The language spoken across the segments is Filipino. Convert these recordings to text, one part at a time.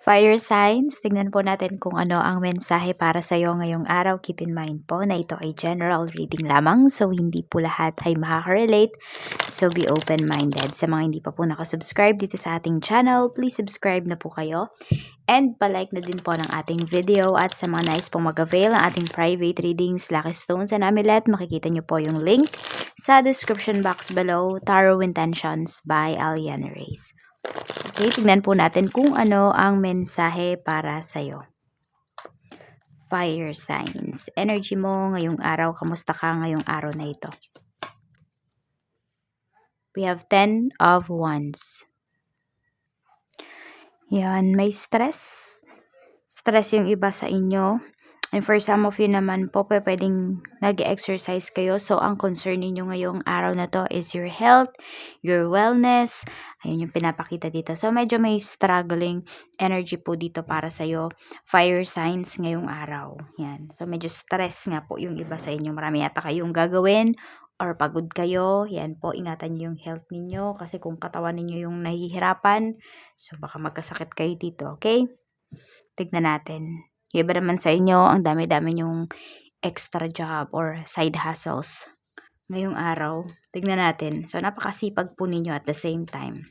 Fire signs, tingnan po natin kung ano ang mensahe para sa iyo ngayong araw. Keep in mind po na ito ay general reading lamang, so hindi po lahat ay makaka-relate. So be open-minded. Sa mga hindi pa po nakasubscribe dito sa ating channel, please subscribe na po kayo. And palike na din po ng ating video. At sa mga nais pong mag-avail ng ating private readings, Lucky Stones and Amulet, makikita nyo po yung link sa description box below. Tarot Intentions by Aliana Reyes. Okay, tignan po natin kung ano ang mensahe para sa'yo. Fire signs. Energy mo ngayong araw. Kamusta ka ngayong araw na ito? We have 10 of Wands. Yan, may stress. Stress yung iba sa inyo. And for some of you naman po, pwedeng nag-exercise kayo. So, ang concern ninyo ngayong araw na to is your health, your wellness. Ayun yung pinapakita dito. So, medyo may struggling energy po dito para sa'yo. Fire signs ngayong araw. Yan. So, medyo stress nga po yung iba sa inyo. Marami yata kayong gagawin or pagod kayo. Yan po, ingatan nyo yung health ninyo. Kasi kung katawan ninyo yung nahihirapan, so baka magkasakit kayo dito. Okay? Tignan natin. Yung iba naman sa inyo, ang dami-dami yung extra job or side hustles ngayong araw. Tignan natin. So, napakasipag po ninyo at the same time.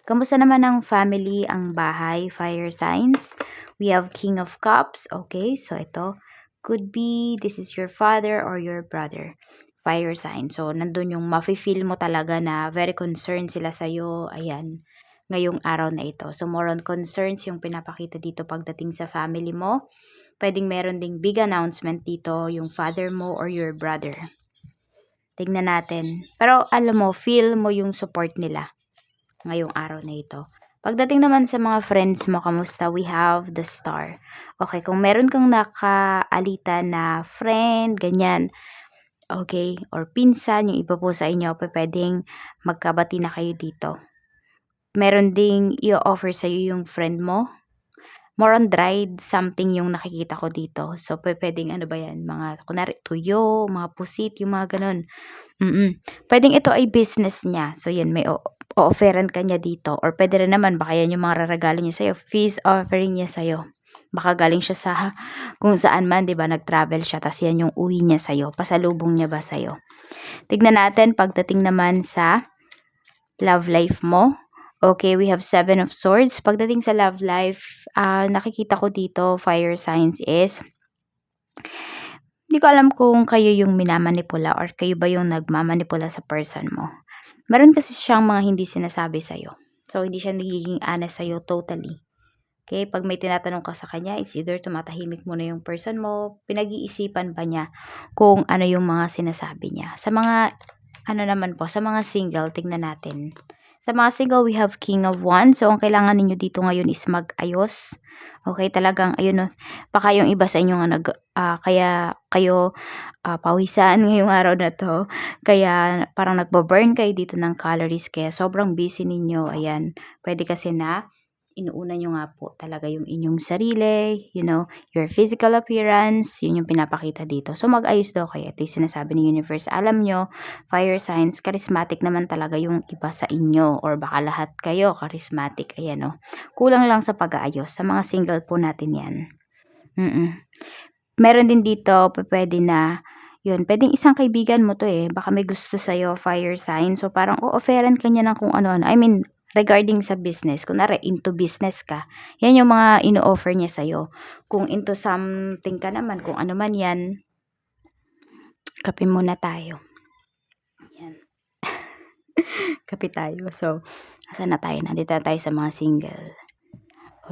Kamusta naman ang family, ang bahay, fire signs? We have King of Cups. Okay, so ito. Could be, this is your father or your brother. Fire sign. So, nandun yung mafe-feel mo talaga na very concerned sila sa'yo. Ayan. Ngayong araw na ito. So, more on concerns yung pinapakita dito pagdating sa family mo. Pwedeng meron ding big announcement dito, yung father mo or your brother. Tignan natin. Pero, alam mo, feel mo yung support nila ngayong araw na ito. Pagdating naman sa mga friends mo, kamusta? We have the star. Okay, kung meron kang nakaalita na friend, ganyan, okay, or pinsan, yung iba po sa inyo, pwedeng magkabati na kayo dito. Meron ding i-offer sa'yo yung friend mo. More on dried something yung nakikita ko dito. So, pwedeng ano ba yan? Mga, kunwari, tuyo, mga pusit, yung mga ganun. Pwedeng ito ay business niya. So, yan, may o-offeran ka niya dito. Or pwede rin naman, baka yan yung mga raragalo niya sa'yo. Fees offering niya sa'yo. Baka galing siya sa kung saan man, di ba, nag-travel siya. Tapos yan yung uwi niya sa'yo. Pasalubong niya ba sa'yo? Tignan natin, pagdating naman sa love life mo. Okay, we have 7 of Swords. Pagdating sa love life, nakikita ko dito, fire signs is, hindi ko alam kung kayo yung minamanipula or kayo ba yung nagmamanipula sa person mo. Meron kasi siyang mga hindi sinasabi sa'yo. So, hindi siya nagiging honest sa'yo totally. Okay, pag may tinatanong ka sa kanya, it's either tumatahimik muna yung person mo, pinag-iisipan ba niya kung ano yung mga sinasabi niya. Sa mga, ano naman po, sa mga single, tignan natin. Sa mga single, we have King of Wands. So, ang kailangan ninyo dito ngayon is mag-ayos. Okay, talagang, ayun, no, baka yung iba sa inyo nga kaya kayo pawisan ngayong araw na to. Kaya parang nagbo-burn kayo dito ng calories. Kaya sobrang busy ninyo. Ayan, pwede kasi na inuuna nyo nga po talaga yung inyong sarili, you know, your physical appearance, yun yung pinapakita dito. So, mag-ayos daw kayo. Ito yung sinasabi ni Universe. Alam nyo, fire signs, charismatic naman talaga yung iba sa inyo or baka lahat kayo charismatic. Ayan, no. Kulang lang sa pag-aayos. Sa mga single po natin yan. Meron din dito, pwede na, yun, pwedeng isang kaibigan mo to baka may gusto sa'yo, fire sign. So, parang o-offeran ka niya ng kung ano-ano. I mean, regarding sa business, kunwari into business ka, yan yung mga ino-offer niya sa'yo. Kung into something ka naman, kung ano man yan, kape muna tayo. Yan. Kape tayo. So, asan na tayo? Nandito na tayo sa mga single.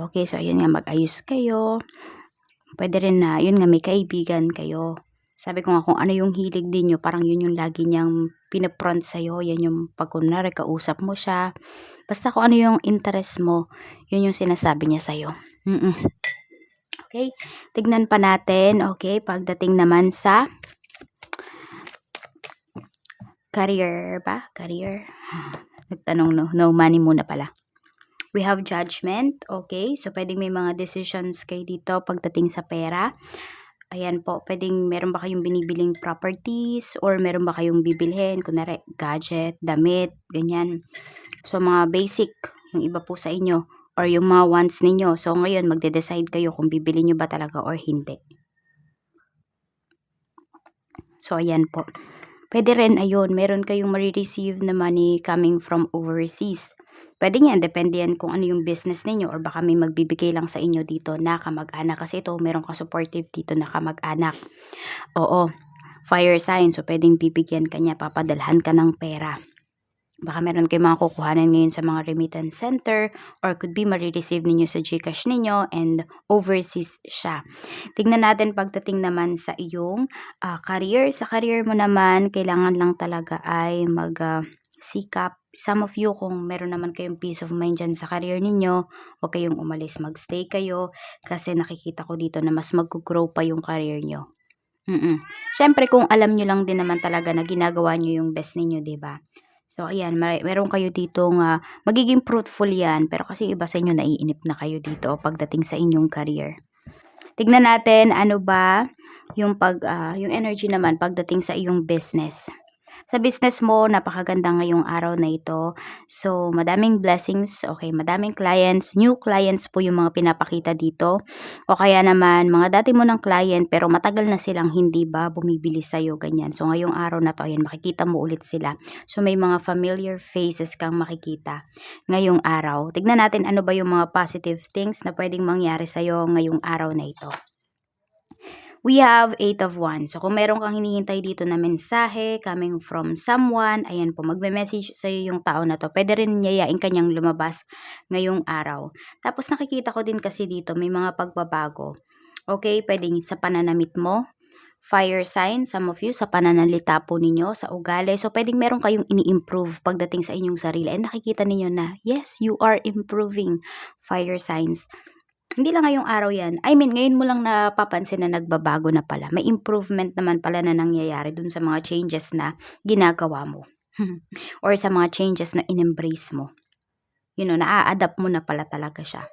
Okay, so ayun nga, mag-ayos kayo. Pwede rin na, yun nga, may kaibigan kayo. Sabi ko nga kung ano yung hilig din nyo, parang yun yung lagi niyang pinapront sa'yo. Yan yung pag kunwari, kausap mo siya. Basta kung ano yung interest mo, yun yung sinasabi niya sa'yo. Okay, tignan pa natin. Okay, pagdating naman sa career ba? Career? Nagtanong no money muna pala. We have judgment. Okay, so pwedeng may mga decisions kayo dito pagdating sa pera. Ayan po, pwedeng meron ba kayong binibiling properties or meron ba kayong bibilhin, kunwari gadget, damit, ganyan. So, mga basic, yung iba po sa inyo, or yung mga wants ninyo. So, ngayon magde-decide kayo kung bibili nyo ba talaga or hindi. So, ayan po. Pwede rin, ayun, meron kayong marireceive na money coming from overseas. Pwede yan, depende yan kung ano yung business ninyo or baka may magbibigay lang sa inyo dito na kamag-anak kasi ito, meron ka supportive dito na kamag-anak. Oo, fire sign, so pwedeng bibigyan ka niya, papadalhan ka ng pera. Baka meron kayong mga kukuhanan ngayon sa mga remittance center or could be marireceive ninyo sa GCash ninyo and overseas siya. Tignan natin pagdating naman sa iyong career. Sa career mo naman, kailangan lang talaga ay sikap. Some of you, kung meron naman kayong peace of mind dyan sa career ninyo, huwag kayong umalis, magstay kayo kasi nakikita ko dito na mas mag-grow pa yung career nyo. Siyempre, kung alam nyo lang din naman talaga na ginagawa nyo yung best ninyo, 'di ba? So, ayan, meron kayo ditong magiging fruitful yan. Pero kasi iba sa inyo, naiinip na kayo dito pagdating sa inyong career. Tignan natin, ano ba yung yung energy naman pagdating sa iyong business. Sa business mo, napakaganda ngayong araw na ito. So, madaming blessings, okay, madaming clients, new clients po yung mga pinapakita dito. O kaya naman, mga dati mo ng client pero matagal na silang hindi ba bumibili sa'yo, ganyan. So, ngayong araw na to, ayan, makikita mo ulit sila. So, may mga familiar faces kang makikita ngayong araw. Tignan natin ano ba yung mga positive things na pwedeng mangyari sa'yo ngayong araw na ito. We have 8 of Wands. So, kung meron kang hinihintay dito na mensahe coming from someone, ayan po, magme-message sa'yo yung tao na to. Pwede rin yayain kanyang lumabas ngayong araw. Tapos, nakikita ko din kasi dito, may mga pagbabago. Okay, pwedeng sa pananamit mo, fire sign, some of you, sa pananalita po ninyo, sa ugali. So, pwedeng meron kayong ini-improve pagdating sa inyong sarili. And nakikita ninyo na, yes, you are improving, fire signs. Hindi lang ngayong araw yan. I mean, ngayon mo lang napapansin na nagbabago na pala. May improvement naman pala na nangyayari dun sa mga changes na ginagawa mo. Or sa mga changes na in-embrace mo. You know, naa-adapt mo na pala talaga siya.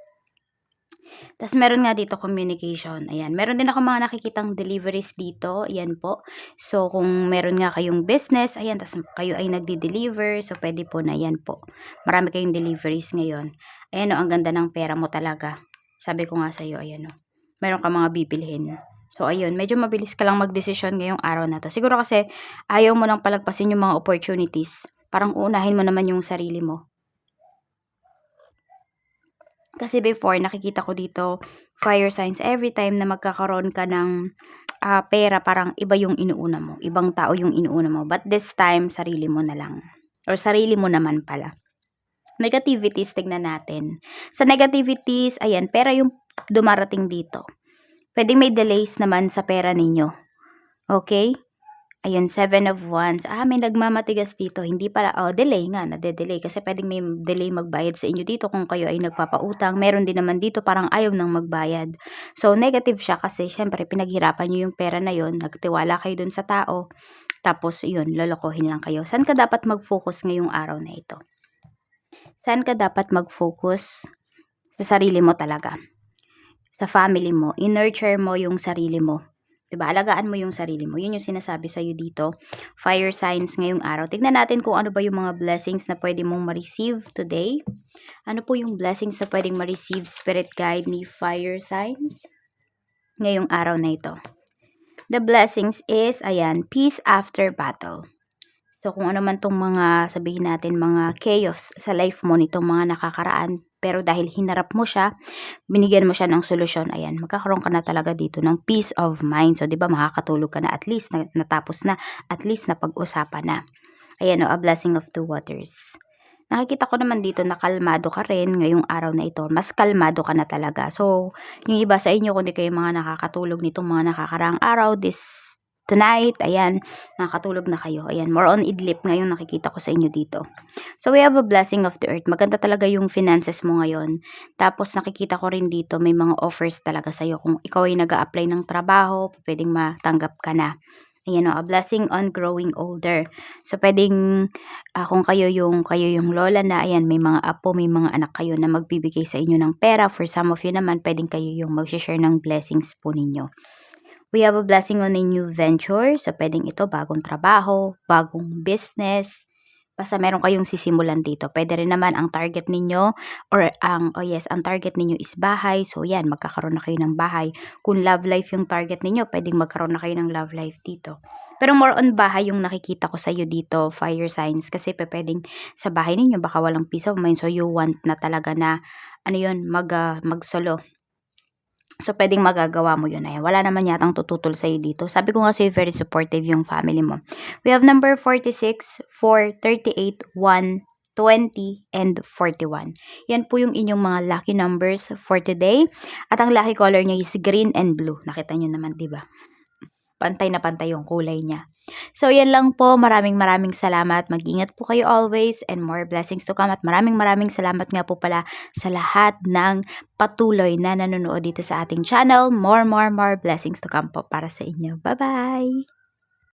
Tapos meron nga dito communication. Ayan, meron din ako mga nakikitang deliveries dito. Ayan po. So, kung meron nga kayong business, ayan, tapos kayo ay nagdi-deliver. So, pwede po na yan po. Marami kayong deliveries ngayon. Ayan o, ang ganda ng pera mo talaga. Sabi ko nga sa'yo, ayan o. Meron ka mga bibilhin. So, ayun, medyo mabilis ka lang magdesisyon ngayong araw na to. Siguro kasi ayaw mo nang palagpasin yung mga opportunities. Parang uunahin mo naman yung sarili mo. Kasi before, nakikita ko dito, fire signs, every time na magkakaroon ka ng pera, parang iba yung inuuna mo. Ibang tao yung inuuna mo. But this time, sarili mo na lang. Or sarili mo naman pala. Negativities, tignan natin. Sa negativities, ayan, pera yung dumarating dito. Pwedeng may delays naman sa pera ninyo. Okay? Ayun, 7 of Wands. May nagmamatigas dito. Hindi pala, delay nga, nade-delay. Kasi pwedeng may delay magbayad sa inyo dito kung kayo ay nagpapautang. Meron din naman dito parang ayaw nang magbayad. So, negative siya kasi syempre pinaghirapan nyo yung pera na yon, nagtiwala kayo dun sa tao. Tapos, yun, lolokohin lang kayo. Saan ka dapat mag-focus ngayong araw na ito? Saan ka dapat mag-focus? Sa sarili mo talaga. Sa family mo. I-nurture mo yung sarili mo. Diba? Alagaan mo yung sarili mo. Yun yung sinasabi sa'yo dito. Fire signs ngayong araw. Tignan natin kung ano ba yung mga blessings na pwede mong ma-receive today. Ano po yung blessings na pwedeng ma-receive, spirit guide ni fire signs ngayong araw na ito? The blessings is, ayan, peace after battle. So, kung ano man tong mga, sabihin natin, mga chaos sa life mo nitong mga nakakaraan, pero dahil hinarap mo siya, binigyan mo siya ng solusyon, ayan, magkakaroon ka na talaga dito ng peace of mind. So, di ba, makakatulog ka na at least, natapos na, at least napag-usapan na. Ayan o, a blessing of two waters. Nakikita ko naman dito na kalmado ka rin ngayong araw na ito. Mas kalmado ka na talaga. So, yung iba sa inyo, kung di kayo mga nakakatulog nitong mga nakakaraang araw, tonight, ayan, nakakatulog na kayo. Ayan, more on idlip ngayon nakikita ko sa inyo dito. So, we have a blessing of the earth. Maganda talaga yung finances mo ngayon. Tapos, nakikita ko rin dito, may mga offers talaga sa'yo. Kung ikaw ay nag-a-apply ng trabaho, pwedeng matanggap ka na. Ayan o, a blessing on growing older. So, pwedeng, kung kayo yung lola na, ayan, may mga apo, may mga anak kayo na magbibigay sa inyo ng pera. For some of you naman, pwedeng kayo yung mag-share ng blessings po ninyo. We have a blessing on a new venture. So, pwedeng ito, bagong trabaho, bagong business. Basta meron kayong sisimulan dito. Puwede rin naman ang target ninyo or ang target ninyo is bahay. So, yan, magkakaroon na kayo ng bahay. Kung love life yung target ninyo, puwedeng magkaroon na kayo ng love life dito. Pero more on bahay yung nakikita ko sa'yo dito, fire signs. Kasi puwedeng sa bahay ninyo baka walang peace of mind. So, you want na talaga na, mag-solo. So, puwedeng magagawa mo yun, ayan. Wala naman yatang tututol sa'yo dito. Sabi ko nga sa'yo, very supportive yung family mo. We have number 46, 4, 38, 1, 20, and 41. Yan po yung inyong mga lucky numbers for today. At ang lucky color niya is green and blue. Nakita nyo naman, di ba? Pantay na pantay yung kulay niya. So, yan lang po. Maraming salamat. Mag-ingat po kayo always and more blessings to come. At maraming salamat nga po pala sa lahat ng patuloy na nanonood dito sa ating channel. More blessings to come po para sa inyo. Bye-bye!